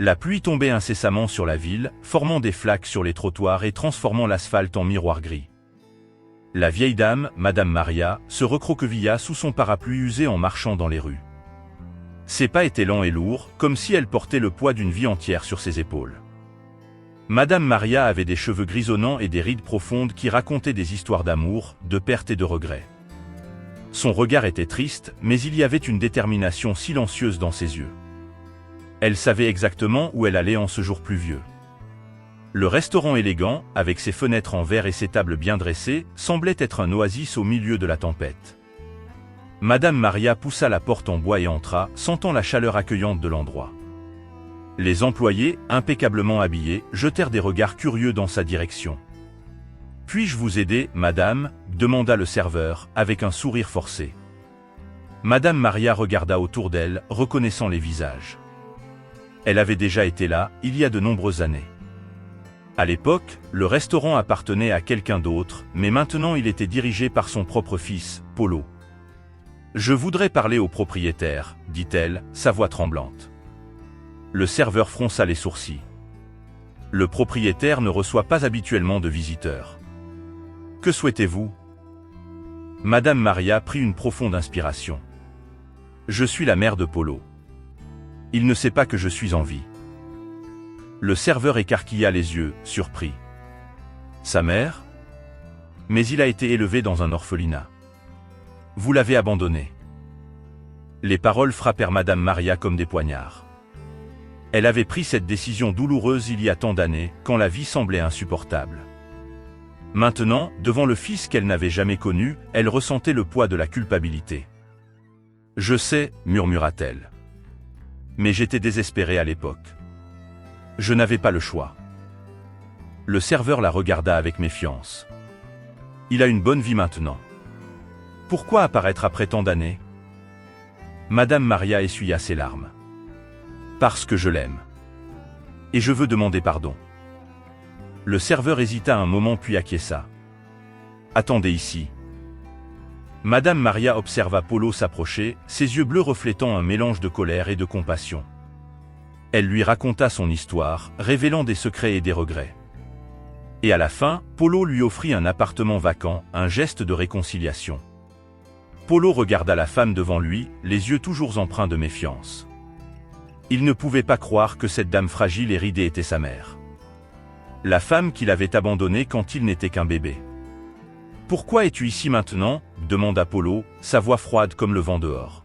La pluie tombait incessamment sur la ville, formant des flaques sur les trottoirs et transformant l'asphalte en miroir gris. La vieille dame, Madame Maria, se recroquevilla sous son parapluie usé en marchant dans les rues. Ses pas étaient lents et lourds, comme si elle portait le poids d'une vie entière sur ses épaules. Madame Maria avait des cheveux grisonnants et des rides profondes qui racontaient des histoires d'amour, de perte et de regret. Son regard était triste, mais il y avait une détermination silencieuse dans ses yeux. Elle savait exactement où elle allait en ce jour pluvieux. Le restaurant élégant, avec ses fenêtres en verre et ses tables bien dressées, semblait être un oasis au milieu de la tempête. Madame Maria poussa la porte en bois et entra, sentant la chaleur accueillante de l'endroit. Les employés, impeccablement habillés, jetèrent des regards curieux dans sa direction. « Puis-je vous aider, madame ?» demanda le serveur, avec un sourire forcé. Madame Maria regarda autour d'elle, reconnaissant les visages. Elle avait déjà été là, il y a de nombreuses années. À l'époque, le restaurant appartenait à quelqu'un d'autre, mais maintenant il était dirigé par son propre fils, Polo. « Je voudrais parler au propriétaire, » dit-elle, sa voix tremblante. Le serveur fronça les sourcils. Le propriétaire ne reçoit pas habituellement de visiteurs. « Que souhaitez-vous » Madame Maria prit une profonde inspiration. « Je suis la mère de Polo. Il ne sait pas que je suis en vie. » Le serveur écarquilla les yeux, surpris. « Sa mère ? Mais il a été élevé dans un orphelinat. Vous l'avez abandonné. » Les paroles frappèrent Madame Maria comme des poignards. Elle avait pris cette décision douloureuse il y a tant d'années, quand la vie semblait insupportable. Maintenant, devant le fils qu'elle n'avait jamais connu, elle ressentait le poids de la culpabilité. « Je sais, » murmura-t-elle. « Mais j'étais désespérée à l'époque. Je n'avais pas le choix. » Le serveur la regarda avec méfiance. « Il a une bonne vie maintenant. Pourquoi apparaître après tant d'années ?» Madame Maria essuya ses larmes. « Parce que je l'aime. Et je veux demander pardon. » Le serveur hésita un moment puis acquiesça. « Attendez ici. » Madame Maria observa Polo s'approcher, ses yeux bleus reflétant un mélange de colère et de compassion. Elle lui raconta son histoire, révélant des secrets et des regrets. Et à la fin, Polo lui offrit un appartement vacant, un geste de réconciliation. Polo regarda la femme devant lui, les yeux toujours empreints de méfiance. Il ne pouvait pas croire que cette dame fragile et ridée était sa mère. La femme qu'il avait abandonnée quand il n'était qu'un bébé. « Pourquoi es-tu ici maintenant ?» demanda Polo, sa voix froide comme le vent dehors.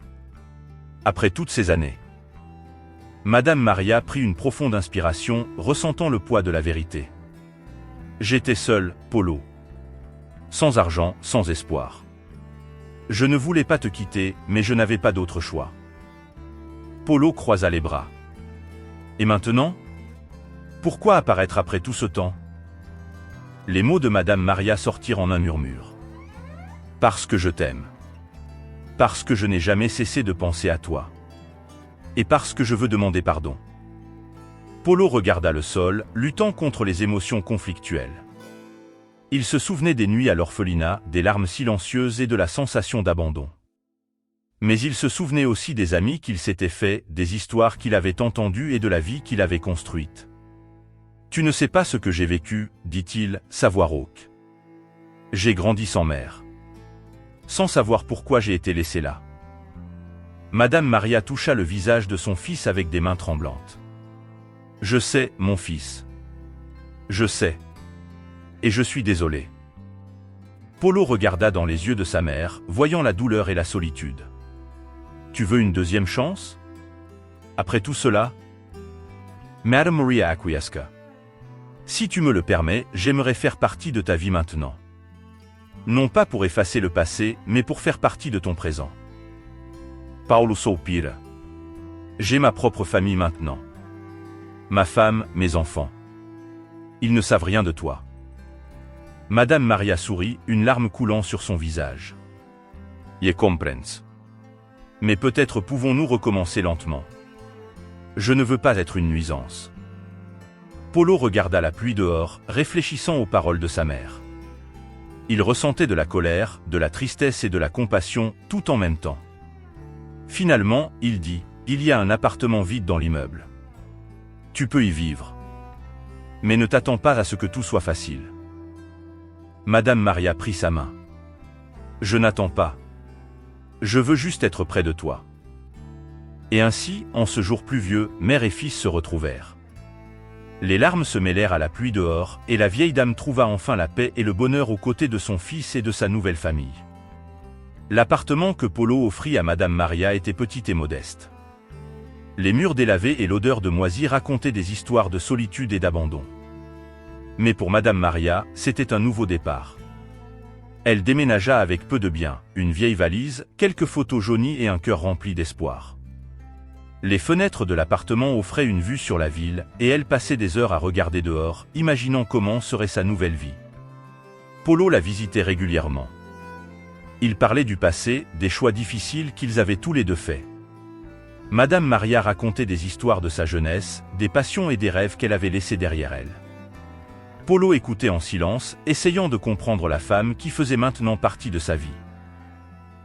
« Après toutes ces années. » Madame Maria prit une profonde inspiration, ressentant le poids de la vérité. « J'étais seule, Polo. Sans argent, sans espoir. Je ne voulais pas te quitter, mais je n'avais pas d'autre choix. » Polo croisa les bras. « Et maintenant ? Pourquoi apparaître après tout ce temps ?» Les mots de Madame Maria sortirent en un murmure. « Parce que je t'aime. Parce que je n'ai jamais cessé de penser à toi. Et parce que je veux demander pardon. » Polo regarda le sol, luttant contre les émotions conflictuelles. Il se souvenait des nuits à l'orphelinat, des larmes silencieuses et de la sensation d'abandon. Mais il se souvenait aussi des amis qu'il s'était faits, des histoires qu'il avait entendues et de la vie qu'il avait construite. « Tu ne sais pas ce que j'ai vécu, » dit-il, sa voix rauque. « J'ai grandi sans mère. Sans savoir pourquoi j'ai été laissé là. » Madame Maria toucha le visage de son fils avec des mains tremblantes. « Je sais, mon fils. Je sais. Et je suis désolé. » Polo regarda dans les yeux de sa mère, voyant la douleur et la solitude. « Tu veux une deuxième chance ? Après tout cela ?» Madame Maria acquiesça. « Si tu me le permets, j'aimerais faire partie de ta vie maintenant. Non pas pour effacer le passé, mais pour faire partie de ton présent. » Paolo soupira. « J'ai ma propre famille maintenant. Ma femme, mes enfants. Ils ne savent rien de toi. » Madame Maria sourit, une larme coulant sur son visage. « Je comprends. Mais peut-être pouvons-nous recommencer lentement. Je ne veux pas être une nuisance. » Polo regarda la pluie dehors, réfléchissant aux paroles de sa mère. Il ressentait de la colère, de la tristesse et de la compassion, tout en même temps. Finalement, il dit, « Il y a un appartement vide dans l'immeuble. Tu peux y vivre. Mais ne t'attends pas à ce que tout soit facile. Madame Maria prit sa main. Je n'attends pas. Je veux juste être près de toi. Et ainsi, en ce jour pluvieux, mère et fils se retrouvèrent. Les larmes se mêlèrent à la pluie dehors, et la vieille dame trouva enfin la paix et le bonheur aux côtés de son fils et de sa nouvelle famille. L'appartement que Polo offrit à Madame Maria était petit et modeste. Les murs délavés et l'odeur de moisi racontaient des histoires de solitude et d'abandon. Mais pour Madame Maria, c'était un nouveau départ. Elle déménagea avec peu de biens, une vieille valise, quelques photos jaunies et un cœur rempli d'espoir. Les fenêtres de l'appartement offraient une vue sur la ville, et elle passait des heures à regarder dehors, imaginant comment serait sa nouvelle vie. Polo la visitait régulièrement. Ils parlaient du passé, des choix difficiles qu'ils avaient tous les deux faits. Madame Maria racontait des histoires de sa jeunesse, des passions et des rêves qu'elle avait laissés derrière elle. Polo écoutait en silence, essayant de comprendre la femme qui faisait maintenant partie de sa vie.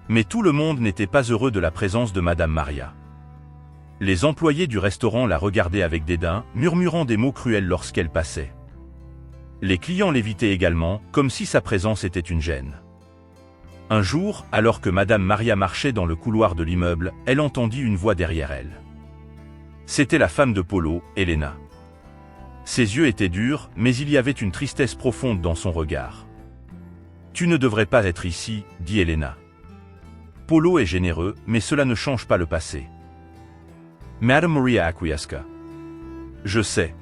Mais tout le monde n'était pas heureux de la présence de Madame Maria. Les employés du restaurant la regardaient avec dédain, murmurant des mots cruels lorsqu'elle passait. Les clients l'évitaient également, comme si sa présence était une gêne. Un jour, alors que Madame Maria marchait dans le couloir de l'immeuble, elle entendit une voix derrière elle. C'était la femme de Polo, Elena. Ses yeux étaient durs, mais il y avait une tristesse profonde dans son regard. « Tu ne devrais pas être ici, » dit Elena. « Polo est généreux, mais cela ne change pas le passé. » Madame Maria acquiesca. « Je sais.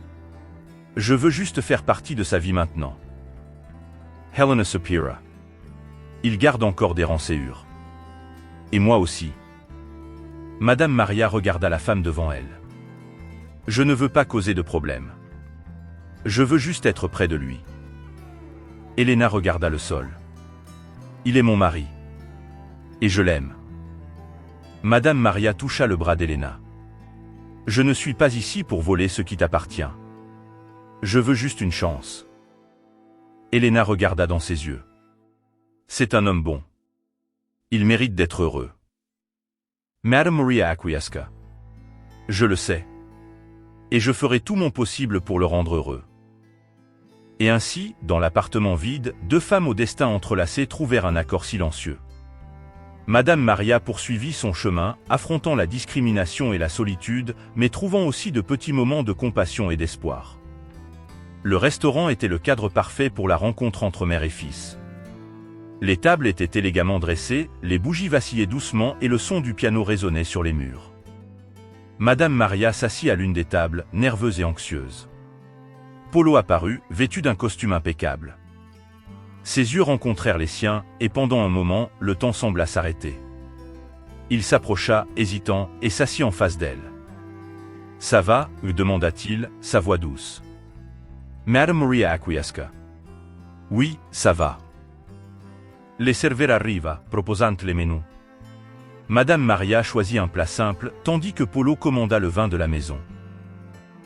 Je veux juste faire partie de sa vie maintenant. » Helena soupira. « Il garde encore des rançures. Et moi aussi. » Madame Maria regarda la femme devant elle. « Je ne veux pas causer de problème. Je veux juste être près de lui. » Elena regarda le sol. « Il est mon mari. Et je l'aime. » Madame Maria toucha le bras d'Elena. « Je ne suis pas ici pour voler ce qui t'appartient. Je veux juste une chance. » Elena regarda dans ses yeux. « C'est un homme bon. Il mérite d'être heureux. » Madame Maria acquiesca. « Je le sais. Et je ferai tout mon possible pour le rendre heureux. » Et ainsi, dans l'appartement vide, deux femmes au destin entrelacé trouvèrent un accord silencieux. Madame Maria poursuivit son chemin, affrontant la discrimination et la solitude, mais trouvant aussi de petits moments de compassion et d'espoir. Le restaurant était le cadre parfait pour la rencontre entre mère et fils. Les tables étaient élégamment dressées, les bougies vacillaient doucement et le son du piano résonnait sur les murs. Madame Maria s'assit à l'une des tables, nerveuse et anxieuse. Polo apparut, vêtu d'un costume impeccable. Ses yeux rencontrèrent les siens, et pendant un moment, le temps sembla s'arrêter. Il s'approcha, hésitant, et s'assit en face d'elle. « Ça va ?» demanda-t-il, sa voix douce. Madame Maria acquiesca. « Oui, ça va. » Les serveurs arriva, proposant les menus. Madame Maria choisit un plat simple, tandis que Polo commanda le vin de la maison.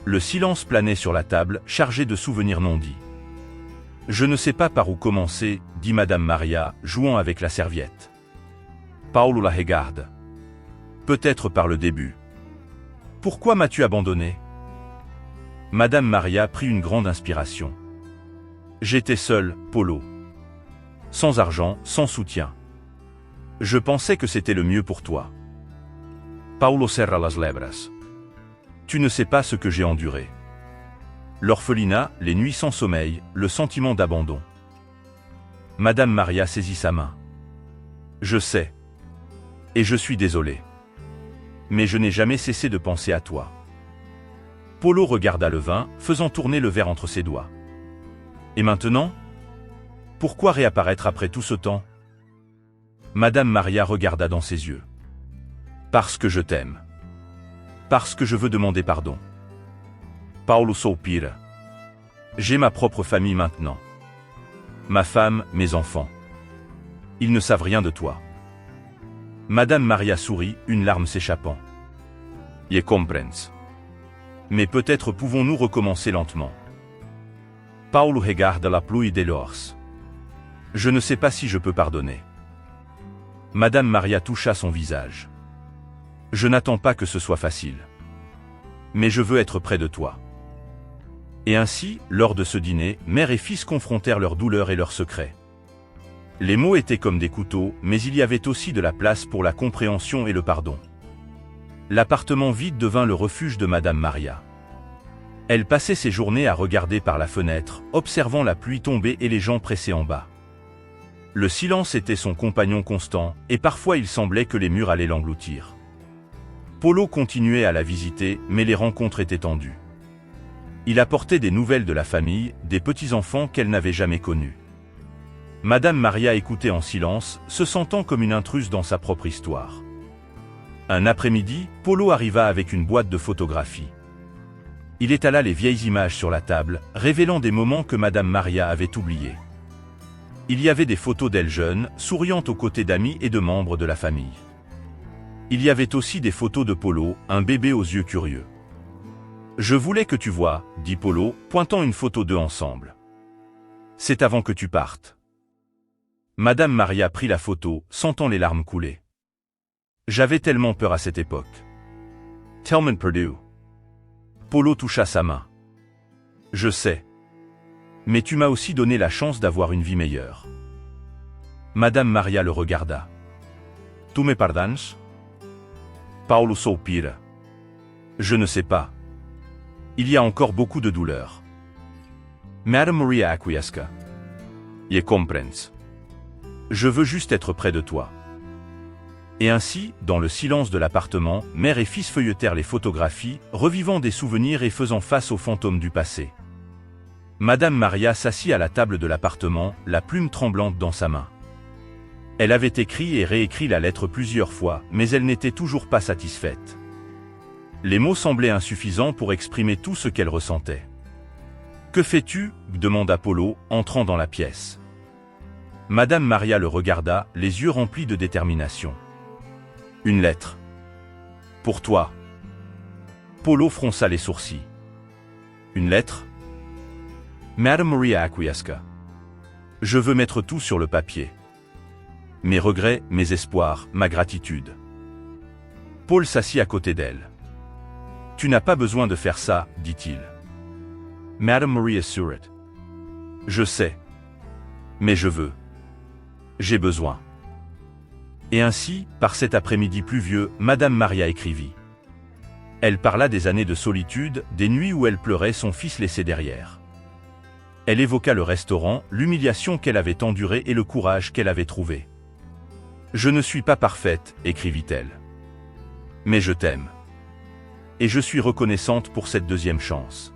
Le silence planait sur la table, chargé de souvenirs non dits. « Je ne sais pas par où commencer, » dit Madame Maria, jouant avec la serviette. Paolo la regarde. « Peut-être par le début. Pourquoi m'as-tu abandonné ?» Madame Maria prit une grande inspiration. « J'étais seule, Polo. Sans argent, sans soutien. Je pensais que c'était le mieux pour toi. » Paolo serra las lebras. « Tu ne sais pas ce que j'ai enduré. L'orphelinat, les nuits sans sommeil, le sentiment d'abandon. » Madame Maria saisit sa main. « Je sais. Et je suis désolé. Mais je n'ai jamais cessé de penser à toi. » Polo regarda le vin, faisant tourner le verre entre ses doigts. « Et maintenant ? Pourquoi réapparaître après tout ce temps ?» Madame Maria regarda dans ses yeux. « Parce que je t'aime. Parce que je veux demander pardon. » Paolo soupira. « J'ai ma propre famille maintenant. Ma femme, mes enfants. Ils ne savent rien de toi. » Madame Maria sourit, une larme s'échappant. « Je comprends. Mais peut-être pouvons-nous recommencer lentement. » Paolo regarda la pluie de l'ors. « Je ne sais pas si je peux pardonner. » Madame Maria toucha son visage. « Je n'attends pas que ce soit facile. Mais je veux être près de toi. Et ainsi, lors de ce dîner, mère et fils confrontèrent leurs douleurs et leurs secrets. Les mots étaient comme des couteaux, mais il y avait aussi de la place pour la compréhension et le pardon. L'appartement vide devint le refuge de Madame Maria. Elle passait ses journées à regarder par la fenêtre, observant la pluie tomber et les gens pressés en bas. Le silence était son compagnon constant, et parfois il semblait que les murs allaient l'engloutir. Polo continuait à la visiter, mais les rencontres étaient tendues. Il apportait des nouvelles de la famille, des petits-enfants qu'elle n'avait jamais connus. Madame Maria écoutait en silence, se sentant comme une intruse dans sa propre histoire. Un après-midi, Polo arriva avec une boîte de photographies. Il étala les vieilles images sur la table, révélant des moments que Madame Maria avait oubliés. Il y avait des photos d'elle jeune, souriant aux côtés d'amis et de membres de la famille. Il y avait aussi des photos de Polo, un bébé aux yeux curieux. « Je voulais que tu vois, » dit Polo, pointant une photo d'eux ensemble. « C'est avant que tu partes. » Madame Maria prit la photo, sentant les larmes couler. « J'avais tellement peur à cette époque. » Tillman Perdue. Polo toucha sa main. « Je sais. Mais tu m'as aussi donné la chance d'avoir une vie meilleure. » Madame Maria le regarda. « Tu me pardonnes? » Paulo soupira. « Je ne sais pas. Il y a encore beaucoup de douleur. » Madame Maria acquiesca. « Je comprends. Je veux juste être près de toi. » Et ainsi, dans le silence de l'appartement, mère et fils feuilletèrent les photographies, revivant des souvenirs et faisant face aux fantômes du passé. Madame Maria s'assit à la table de l'appartement, la plume tremblante dans sa main. Elle avait écrit et réécrit la lettre plusieurs fois, mais elle n'était toujours pas satisfaite. Les mots semblaient insuffisants pour exprimer tout ce qu'elle ressentait. « Que fais-tu » demanda Polo, entrant dans la pièce. Madame Maria le regarda, les yeux remplis de détermination. « Une lettre. Pour toi. » Polo fronça les sourcils. « Une lettre ?» Madame Maria acquiesca. « Je veux mettre tout sur le papier. Mes regrets, mes espoirs, ma gratitude. » Paul s'assit à côté d'elle. « Tu n'as pas besoin de faire ça, dit-il. » Madame Maria sourit. « Je sais. Mais je veux. J'ai besoin. » Et ainsi, par cet après-midi pluvieux, Madame Maria écrivit. Elle parla des années de solitude, des nuits où elle pleurait son fils laissé derrière. Elle évoqua le restaurant, l'humiliation qu'elle avait endurée et le courage qu'elle avait trouvé. « Je ne suis pas parfaite, » écrivit-elle. « Mais je t'aime. Et je suis reconnaissante pour cette deuxième chance. »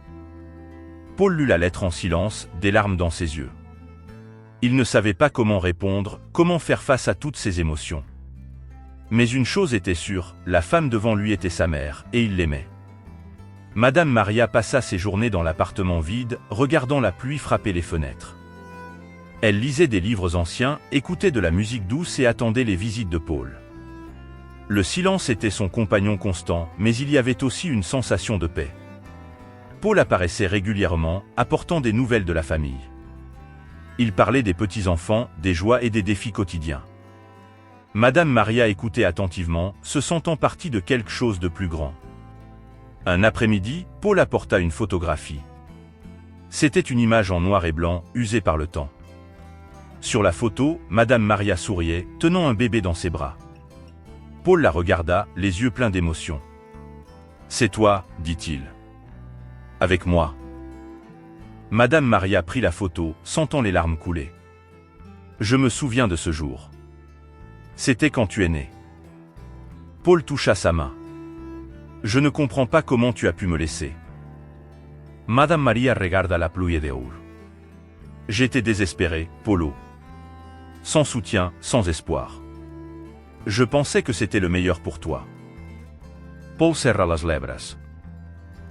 Paul lut la lettre en silence, des larmes dans ses yeux. Il ne savait pas comment répondre, comment faire face à toutes ses émotions. Mais une chose était sûre, la femme devant lui était sa mère, et il l'aimait. Madame Maria passa ses journées dans l'appartement vide, regardant la pluie frapper les fenêtres. Elle lisait des livres anciens, écoutait de la musique douce et attendait les visites de Paul. Le silence était son compagnon constant, mais il y avait aussi une sensation de paix. Paul apparaissait régulièrement, apportant des nouvelles de la famille. Il parlait des petits-enfants, des joies et des défis quotidiens. Madame Maria écoutait attentivement, se sentant partie de quelque chose de plus grand. Un après-midi, Paul apporta une photographie. C'était une image en noir et blanc, usée par le temps. Sur la photo, Madame Maria souriait, tenant un bébé dans ses bras. Paul la regarda, les yeux pleins d'émotion. « C'est toi, dit-il. Avec moi. » Madame Maria prit la photo, sentant les larmes couler. « Je me souviens de ce jour. C'était quand tu es né. » Paul toucha sa main. « Je ne comprends pas comment tu as pu me laisser. » Madame Maria regarda la pluie de oro. J'étais désespéré, Polo. Sans soutien, sans espoir. Je pensais que c'était le meilleur pour toi. Paul serra las lèvres.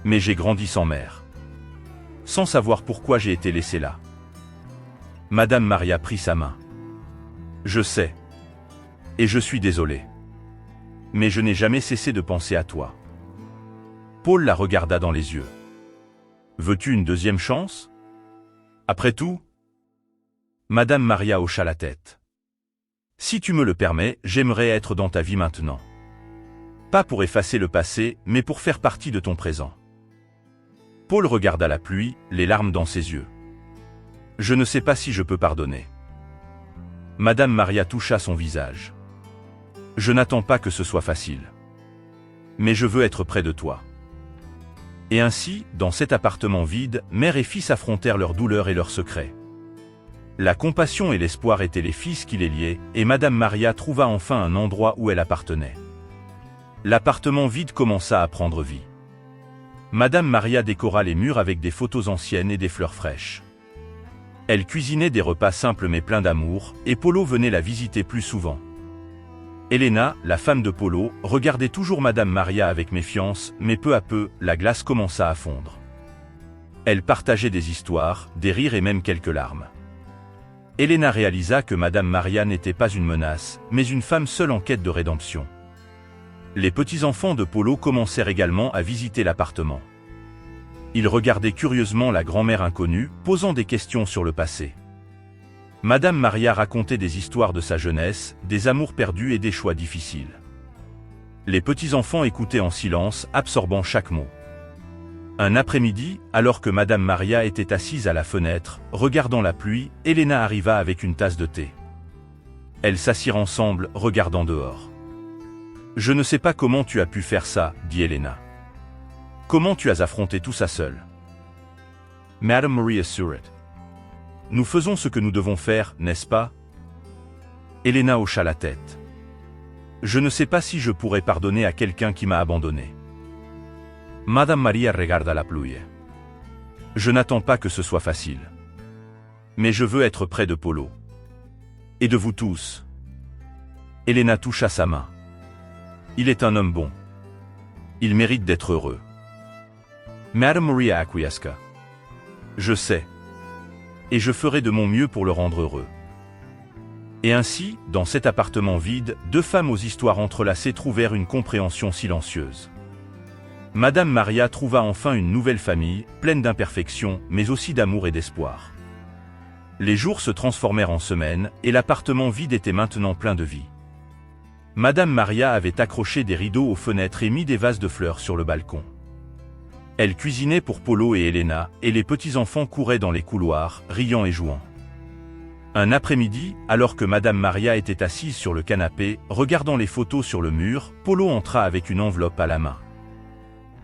Mais j'ai grandi sans mère. Sans savoir pourquoi j'ai été laissé là. Madame Maria prit sa main. Je sais. Et je suis désolé. Mais je n'ai jamais cessé de penser à toi. Paul la regarda dans les yeux. Veux-tu une deuxième chance? Après tout? Madame Maria hocha la tête. Si tu me le permets, j'aimerais être dans ta vie maintenant. Pas pour effacer le passé, mais pour faire partie de ton présent. Paul regarda la pluie, les larmes dans ses yeux. « Je ne sais pas si je peux pardonner. » Madame Maria toucha son visage. « Je n'attends pas que ce soit facile. Mais je veux être près de toi. » Et ainsi, dans cet appartement vide, mère et fils affrontèrent leurs douleurs et leurs secrets. La compassion et l'espoir étaient les fils qui les liaient, et Madame Maria trouva enfin un endroit où elle appartenait. L'appartement vide commença à prendre vie. Madame Maria décora les murs avec des photos anciennes et des fleurs fraîches. Elle cuisinait des repas simples mais pleins d'amour, et Polo venait la visiter plus souvent. Elena, la femme de Polo, regardait toujours Madame Maria avec méfiance, mais peu à peu, la glace commença à fondre. Elle partageait des histoires, des rires et même quelques larmes. Elena réalisa que Madame Maria n'était pas une menace, mais une femme seule en quête de rédemption. Les petits-enfants de Polo commencèrent également à visiter l'appartement. Ils regardaient curieusement la grand-mère inconnue, posant des questions sur le passé. Madame Maria racontait des histoires de sa jeunesse, des amours perdus et des choix difficiles. Les petits-enfants écoutaient en silence, absorbant chaque mot. Un après-midi, alors que Madame Maria était assise à la fenêtre, regardant la pluie, Elena arriva avec une tasse de thé. Elles s'assirent ensemble, regardant dehors. « Je ne sais pas comment tu as pu faire ça, dit Elena. Comment tu as affronté tout ça seule? » Madame Maria sourit. « Nous faisons ce que nous devons faire, n'est-ce pas? » Elena hocha la tête. « Je ne sais pas si je pourrais pardonner à quelqu'un qui m'a abandonné. » Madame Maria regarda la pluie. « Je n'attends pas que ce soit facile. Mais je veux être près de Polo. Et de vous tous. » Elena toucha sa main. « Il est un homme bon. Il mérite d'être heureux. » Madame Maria acquiesca. « Je sais. Et je ferai de mon mieux pour le rendre heureux. » Et ainsi, dans cet appartement vide, deux femmes aux histoires entrelacées trouvèrent une compréhension silencieuse. Madame Maria trouva enfin une nouvelle famille, pleine d'imperfections, mais aussi d'amour et d'espoir. Les jours se transformèrent en semaines, et l'appartement vide était maintenant plein de vie. Madame Maria avait accroché des rideaux aux fenêtres et mis des vases de fleurs sur le balcon. Elle cuisinait pour Polo et Elena, et les petits-enfants couraient dans les couloirs, riant et jouant. Un après-midi, alors que Madame Maria était assise sur le canapé, regardant les photos sur le mur, Polo entra avec une enveloppe à la main.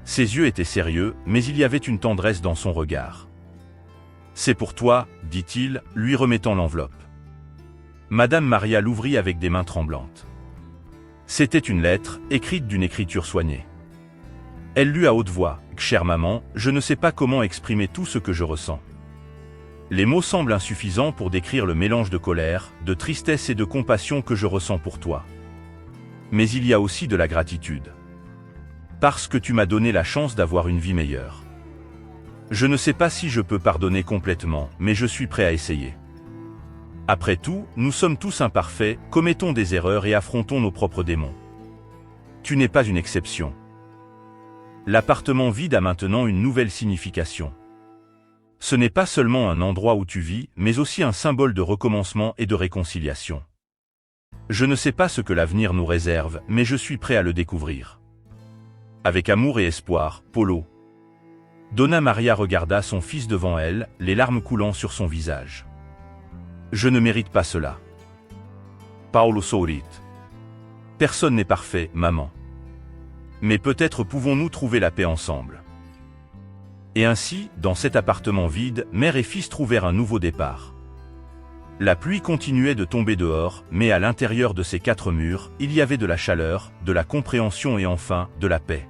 Ses yeux étaient sérieux, mais il y avait une tendresse dans son regard. « C'est pour toi, dit-il, lui remettant l'enveloppe. Madame Maria l'ouvrit avec des mains tremblantes. C'était une lettre, écrite d'une écriture soignée. Elle lut à haute voix, « Chère maman, je ne sais pas comment exprimer tout ce que je ressens. Les mots semblent insuffisants pour décrire le mélange de colère, de tristesse et de compassion que je ressens pour toi. Mais il y a aussi de la gratitude. Parce que tu m'as donné la chance d'avoir une vie meilleure. Je ne sais pas si je peux pardonner complètement, mais je suis prêt à essayer. Après tout, nous sommes tous imparfaits, commettons des erreurs et affrontons nos propres démons. Tu n'es pas une exception. » L'appartement vide a maintenant une nouvelle signification. Ce n'est pas seulement un endroit où tu vis, mais aussi un symbole de recommencement et de réconciliation. Je ne sais pas ce que l'avenir nous réserve, mais je suis prêt à le découvrir. Avec amour et espoir, Polo. Donna Maria regarda son fils devant elle, les larmes coulant sur son visage. Je ne mérite pas cela. Paolo sourit. Personne n'est parfait, maman. Mais peut-être pouvons-nous trouver la paix ensemble. Et ainsi, dans cet appartement vide, mère et fils trouvèrent un nouveau départ. La pluie continuait de tomber dehors, mais à l'intérieur de ces quatre murs, il y avait de la chaleur, de la compréhension et enfin, de la paix.